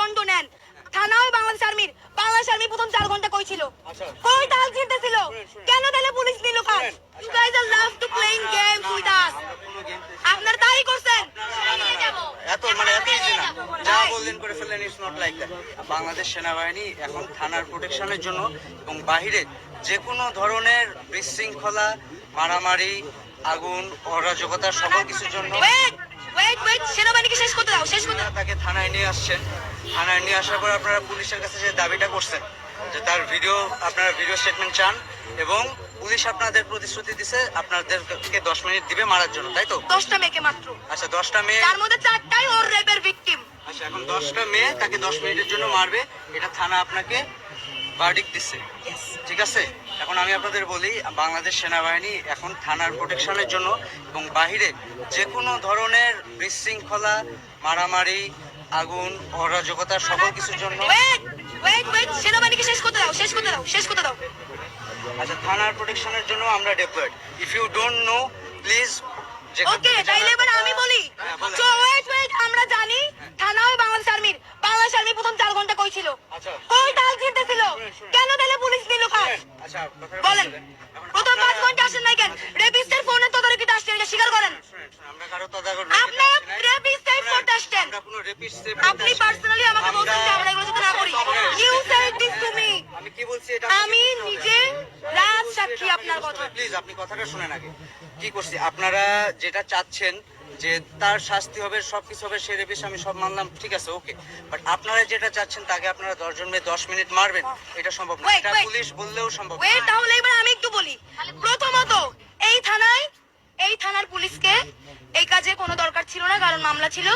অর্থদণ্ড নেন। থানাও বাংলাদেশ আর্মি প্রথম 4 ঘন্টা কই ছিল? কই তাল ছিঁড়তেছিল? কেন তাহলে পুলিশ নিল কাজ? You guys are love to playing games with us. আপনারা তাই করছেন। এত ইজি না, যা বললেন করে ফেললেন। It's not like that. Bangladesh সেনাবাহিনী এখন থানার প্রোটেকশনের জন্য এবং বাহিরে যে কোনো ধরনের বিশৃঙ্খলা, মারামারি, আগুন, অরাজকতা সকল কিছুর জন্য ওয়েট সেনাবাহিনীকে শেষ করতে দাও। তাকে থানায় নিয়ে আসছেন। থানায় নিয়ে আসার পর আপনারা পুলিশের কাছে যে দাবিটা করছেন যে তার আপনারা ভিডিও স্টেটমেন্ট চান এবং পুলিশ আপনাদের প্রতিশ্রুতি দিছে আপনাদেরকে 10 মিনিট দিবে মারার জন্য, তাই তো? 10টা মেয়েকে মাত্র। আচ্ছা, 10টা মেয়ে, তার মধ্যে 4টাই ওর রেপের ভিকটিম। আচ্ছা, এখন 10টা মেয়ে তাকে 10 মিনিটের জন্য মারবে, এটা থানা আপনাকে ভার্ডিক্ট দিচ্ছে, ঠিক আছে? এখন আমি আপনাদের বলি, বাংলাদেশ সেনাবাহিনী এখন থানার প্রোটেকশনের জন্য এবং বাহিরে যে কোনো ধরনের বিশৃঙ্খলা, মারামারি, আগুন, অরাজকতা সকল কিছুর জন্য ওয়েট সেনাবাহিনীকে শেষ করতে দাও। আচ্ছা, থানার প্রোটেকশনের জন্য আমরা deployed. If you don't know please. Okay, তাইলে এবার আমি বলি। সো ওয়েট আমরা জানি থানাও বাংলাদেশ আর্মি প্রথম 4 ঘন্টা কই ছিল? কই তাল ছিঁড়তেছিল? কেন তাহলে পুলিশ নিল কাজ? আচ্ছা, বলেন, প্রথম 5 ঘন্টা আসেন নাই কেন? রেপিস্টের ফোনে তদারকিতে আসছেন, এটা স্বীকার করেন। আমরা কারো তদারকি আপনারা রেপিস্ট সেভ করতে আসছেন। আমরা কোনো রেপিস্ট সেভ আপনি পার্সোনালি আমাকে বলছেন যে আমরা এগুলো যদি না করি। You said this to me. আমি কি বলছি এটা আমি নিজে রাজ সাক্ষী আপনার কথা। প্লিজ আপনি কথাটা শুনেন আগে। কি করছি, আপনারা যেটা চাচ্ছেন যে তার শাস্তি হবে, সবকিছু হবে, সে রেপিস্ট, আমি সব মানলাম, ঠিক আছে, ওকে। বাট আপনারা যেটা চাচ্ছেন তাকে আপনারা 10 জন মেয়ে 10 মিনিট মারবেন, এটা সম্ভব না। এটা পুলিশ বললেও সম্ভব না। ওয়েট, তাহলে এবার আমি একটু বলি। প্রথমত এই থানার পুলিশকে এই কাজে কোনো দরকার ছিল না, কারণ মামলা ছিল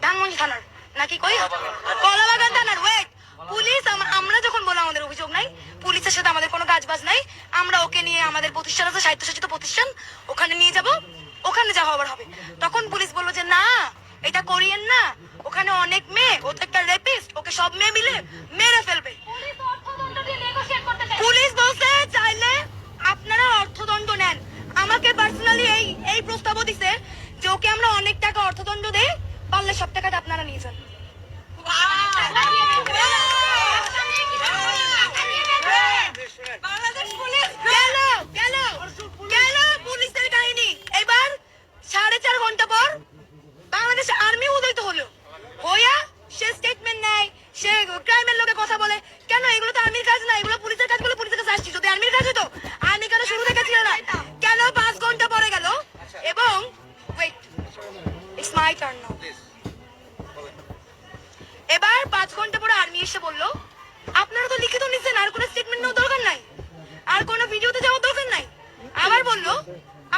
ধানমন্ডি থানার, নাকি কই কলাবাগান থানার। ওয়েট, পুলিশ আমরা যখন বললাম আমাদের অভিযোগ নাই, পুলিশের সাথে আমাদের কোনো কাজবাজ নাই, আমরা ওকে নিয়ে আমাদের প্রতিষ্ঠান আছে, স্বায়ত্তশাসিত প্রতিষ্ঠান, ওখানে নিয়ে যাব, ওখানে যা হবার হবে। তখন পুলিশ বললো যে না, এটা করিয়েন না, ওখানে অনেক মেয়ে, ও তো একটা রেপিস্ট, ওকে সব মেয়ে মিলে মেরে ফেলবে। পুলিশ বলছে চাইলে আপনারা অর্থদণ্ড নেন। আমাকে পার্সোনালি এই প্রস্তাবও দিছে যে ওকে আমরা অনেক টাকা অর্থদণ্ড দেই, পারলে সব টাকাটা আপনারা নিয়ে যান। গেল পুলিশের কাহিনী। এবার 4.5 ঘন্টা পর বাংলাদেশ আর্মি উদয়িত হলো। হইয়া সে স্টেটমেন্ট নেয়, সে ক্রাইমের লোকে কথা বলে। কেন? এগুলো তো আর্মির কাজ না, এগুলো পুলিশের কাজগুলো পুলিশের কাছে আসছি। যদি আর্মির কাজ হতো, আর্মি কেন শুরু থেকে ছিল না? কেন 5 ঘন্টা পরে গেল? এবং wait, it's my turn now. এবার 5 ঘন্টা পরে আর্মি এসে বললো আপনারা তো লিখিত নিছেন, আর কোনো স্টেটমেন্ট নেওয়ার দরকার নাই, আর কোনো ভিডিওতে যাওয়ার দরকার নাই। আবার বললো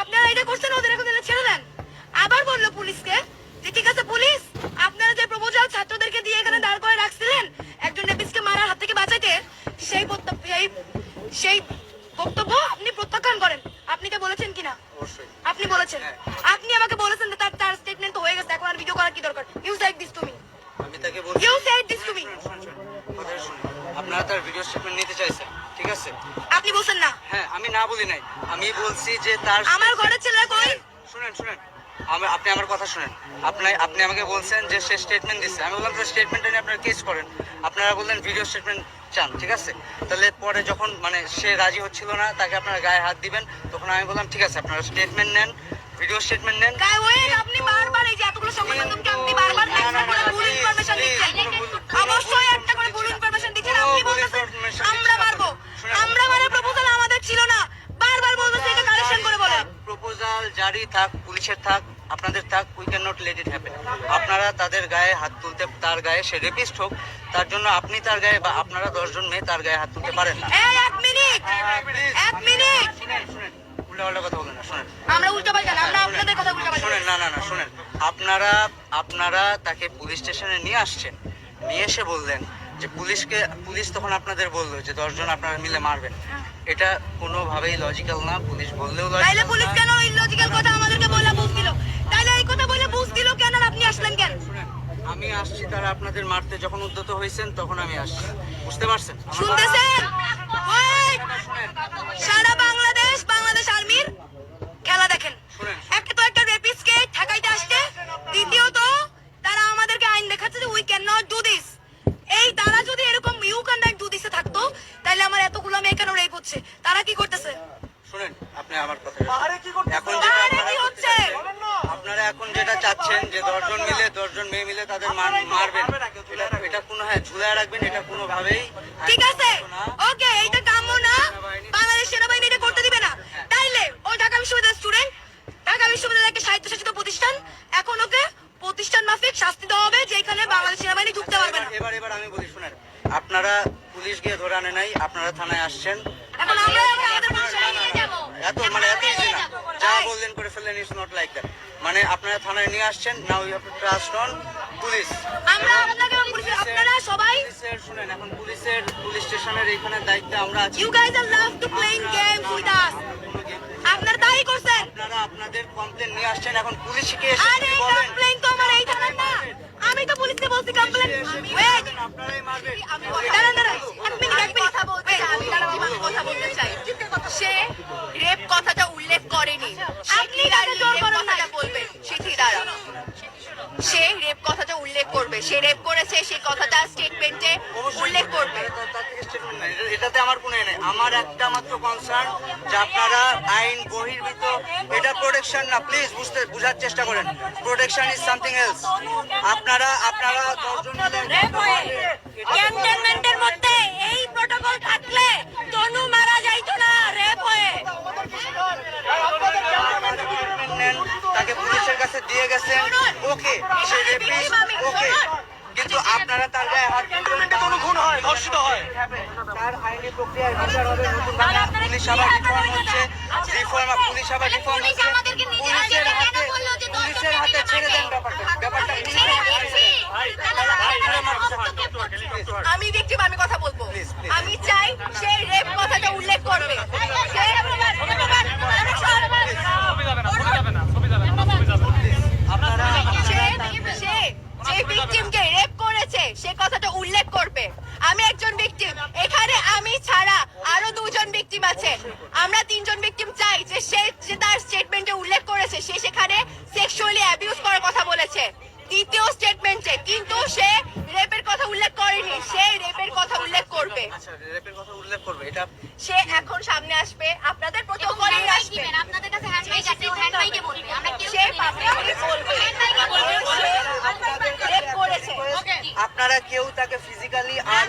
আপনারা এটা করছেন, ওদের এখন ছেড়ে দেন। আবার বললো পুলিশকে যে ঠিক আছে পুলিশ, আপনারা যে প্রপোজাল ছাত্রদেরকে দিয়ে এখানে দাঁড় করে রাখছিলেন একজন রেপিস্টকে মারার হাত থেকে বাঁচাইতে, সেই বক্তব্য আপনি প্রত্যাখ্যান করেন। আপনি কে বলেছেন কিনা? আপনি বলেছেন। আপনি আমাকে বলেছেন যে তার স্টেটমেন্ট তো হয়ে গেছে, এখন আর ভিডিও করার কি দরকার? You said this to me. আমি তাকে বলছি, you said this to me. আপনারা তার ভিডিও স্টেটমেন্ট নিতে চাইছেন, ঠিক আছে? আপনি বলছেন না। হ্যাঁ, আমি না বলি নাই, আমি বলছি যে তার আমার ঘরের ছেলে কই? শুনেন, আপনি আমার কথা শুনেন। আপনি আমাকে বলছেন যে সে স্টেটমেন্ট দিচ্ছে, আমি বললাম স্টেটমেন্টটা নিয়ে আপনারা কেস করেন। আপনারা বললেন ভিডিও স্টেটমেন্ট চান, ঠিক আছে? তাহলে পরে যখন সে রাজি হচ্ছিল না, তাকে আপনারা গায়ে হাত দিবেন, তখন আমি বললাম ঠিক আছে আপনারা স্টেটমেন্ট নেন, ভিডিও স্টেটমেন্ট নেন। আপনি বারবার এই যে এতগুলো সংবাদমাধ্যমকে আপনি বারবার ভুল ইনফরমেশন দিচ্ছেন। অবশ্যই একটা করে ভুল ইনফরমেশন দিচ্ছেন। আপনি বলতেছেন আমরা মারবো, আমরা মানে প্রপোজাল আমাদের ছিল না, বারবার বলতেছেন এটা কারেকশন করে বলেন। প্রপোজাল জারি থাক, পুলিশের থাক, আপনাদের থাক, we can not let it happen. আপনারা তাদের গায়ে হাত তুলতে, তার গায়ে সে রেপিস্ট হোক, তার জন্য আপনি তার গায়ে বা আপনারা 10 জন মেয়ে তার গায়ে হাত তুলতে পারেন না। এক মিনিট শুনেন, উল্টাপাল্টা কথা বলেন না, শুনেন। আমরা উল্টাপাল্টা না, আমরা আপনাদের কথা উল্টাপাল্টা। শুনেন, না শুনেন। আপনারা তাকে পুলিশ স্টেশনে নিয়ে আসছেন, নিয়ে এসে বললেন যে পুলিশ তখন আপনাদের বললো যে 10 জন আপনারা মিলে মারবেন। এটা কোনোভাবেই লজিক্যাল না। পুলিশ বললেও তাইলে পুলিশ কেন ইলজিক্যাল কথা আমাদেরকে বলে বুঝ দিল? তাইলে এই কথা বলে বুঝ দিল কেন? আপনি আসলেন কেন? আমি আসছি, তারা আপনাদের মারতে যখন উদ্যত হয়েছেন তখন আমি আসছি, বুঝতে পারছেন? শুনতেছেন? সারা বাংলাদেশ আর্মির খেলা দেখেন। একটা তো একটা রেপিস্টকে ঠেকাইতে আসছে, দ্বিতীয়ত তারা আমাদেরকে আইন দেখাচ্ছে যে we can not do this. হচ্ছে, তারা কি করতেছে? শুনেন, আপনি আমার কথা এখন বাহারে কি হচ্ছে? আপনারা এখন যেটা চাচ্ছেন যে 10 জন মিলে 10 জন মেয়ে মিলে তাদের মারবেন, এটা কোনো ঝুলায় রাখবেন, এটা কোনোভাবেই ঠিক আছে, ওকে, এইটা কাম্য না। বাংলাদেশ সেনাবাহিনী এটা করতে দিবে না। তাইলে ও ঢাকা বিশ্ববিদ্যালয়ের স্টুডেন্ট, ঢাকা বিশ্ববিদ্যালয় একটা স্বায়ত্তশাসিত প্রতিষ্ঠান, এখন ওকে প্রতিষ্ঠান মাফিক শাস্তি দেওয়া হবে, যেখানে বাংলাদেশ সেনাবাহিনী ঢুকতে পারবে না। এবার আমি বলি, শুনেন, আপনারা পুলিশ গিয়ে ধরে আনে নাই, আপনারা থানায় আসছেন। এখন আমরা আমাদের প্রতিষ্ঠানে নিয়ে যাব। এত ইজি না, যা বললেন করে ফেললেন, ইটস নট লাইক দ্যাট। মানে আপনারা থানায় নিয়ে আসছেন, now you have to trust on police. আমরা আপনাকে এবং আপনারা সবাই, শুনেন, এখন পুলিশ স্টেশনের এখানে দায়িত্বে আমরা আছি। you guys are love to playing games with us. আপনারা তাই করছেন। আপনারা আপনাদের কমপ্লেন নিয়ে আসছেন, এখন পুলিশকে এসে আরে বলেন কমপ্লেইন তো আমার এই থানার না। আমি তো পুলিশকে বলছি কমপ্লেইন। ওয়েট, আপনারাই মারবেন। দাঁড়ান, এক মিনিট কথা বলতে চাই। আমি কথা বলতে চাই। সে রেপ কথাটা উল্লেখ করেনি। আপনি কাকে জোর করেন না বলবেন? সিথি দাঁড়া, সে রেপ কথাটা উল্লেখ করবে। সে রেপ করেছে, সেই কথাটা স্টেটমেন্টে উল্লেখ করবে। এটাতে আমার কোনো নেই। আমার একটা মাত্র কনসার্ন যে আপনারা আইন বহির্ভূত, এটা প্রোটেকশন না, প্লিজ বুঝার চেষ্টা করেন। Protection is something else. আপনারা 10 জন ক্যান্টনমেন্টের মধ্যে এই প্রোটোকল থাকলে তনু মারা যাইতো না রেপ হয়ে। তাকে পুলিশের কাছে দিয়ে গেছেন, ওকে, সে রেপিস্ট, ওকে, কিন্তু আপনারা তার গায়ে হাত দিবেন, কোনো খুন হয়, ধর্ষিত হয়, তার আইনি প্রক্রিয়ার বিচার হবে। নতুন বাংলা পুলিশ আবার রিফর্ম হচ্ছে, পুলিশ আবার রিফর্ম হচ্ছে। পুলিশের হাতে ছেড়ে দেন ব্যাপারটা আমি ভিকটিম, আমি কথা বলবো। আমি চাই সে রেপ কথাটা উল্লেখ করবে। যে ভিকটিমকে রেপ করেছে সে কথাটা উল্লেখ করবে। আমি একজন ভিকটিম, এখানে আমি ছাড়া আরো 2 জন ভিকটিম আছে। আমরা 3 জন ভিকটিম চাই যে সে যে তার স্টেটমেন্টে উল্লেখ করেছে সে সেখানে সেক্সুয়ালি অ্যাবিউজ করার কথা বলেছে দ্বিতীয় স্টেটমেন্টে, কিন্তু সে রেপের কথা উল্লেখ করেনি। সে রেপের কথা উল্লেখ করবে। আচ্ছা, রেপের কথা উল্লেখ করবে, এটা সে এখন সামনে আসবে, আপনাদের প্রোটোকলেই আসবে। আপনাদের কাছে হ্যান্ডমাইক আছে, হ্যান্ডমাইকে বলবে। আমরা কেউ সে পাবলিকলি বলবে হ্যান্ডমাইকে বলবে। রেপ করেছে। আপনারা কেউ তাকে ফিজিক্যালি আর